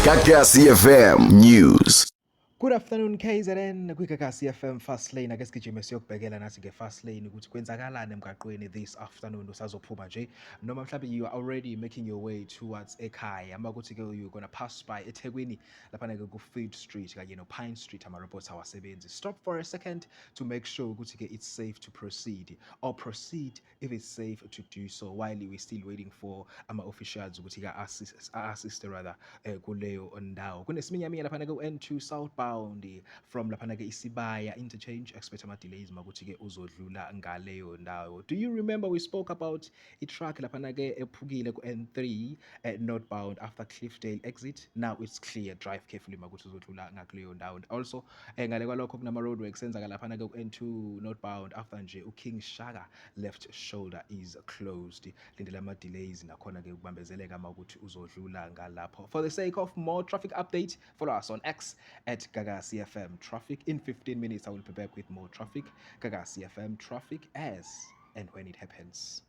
Kakasi FM News. Good afternoon KZN kwiGagasi FM Fast Lane ake sigijime siyokubhekela nathi nge-Fast Lane ukuthi kwenzakalani emgaqweni this afternoon usazophuma nje noma mhlawumbe you are already making your way towards ekhaya ama ukuthi ke you're gonna pass by eThekwini laphana ke ku-Fleet Street kanye no-Pine Street ama-robots awasebenzi. Stop for a second to make sure ukuthi ke it's safe to proceed or proceed if it's safe to do so while we're still waiting for ama-officials ukuthi ke assist rather kuleyo ndawo. Kunesiminyaminya laphana ke u-N2 southbound from laphana ke Isibaya interchange expect ama-delays makuthi ke uzodlula ngaleyo ndawo. Do you remember we spoke about i-truck laphana ke ephukile ku-N3 northbound after Cliffdale exit? Now it's clear, drive carefully makuthi uzodlula ngakuleyo ndawo. Also ngale kwalokho kunama-roadworks enzaka laphana ke ku-N2 northbound after nje uKing Shaka left shoulder is closed. Lindela ama-delays nakhona ke ukubambezeleka makuthi uzodlula ngalapho. For the sake of more traffic update, follow us on X at Gagasi FM Traffic. In 15 minutes, I will be back with more traffic. Gagasi FM Traffic as and when it happens.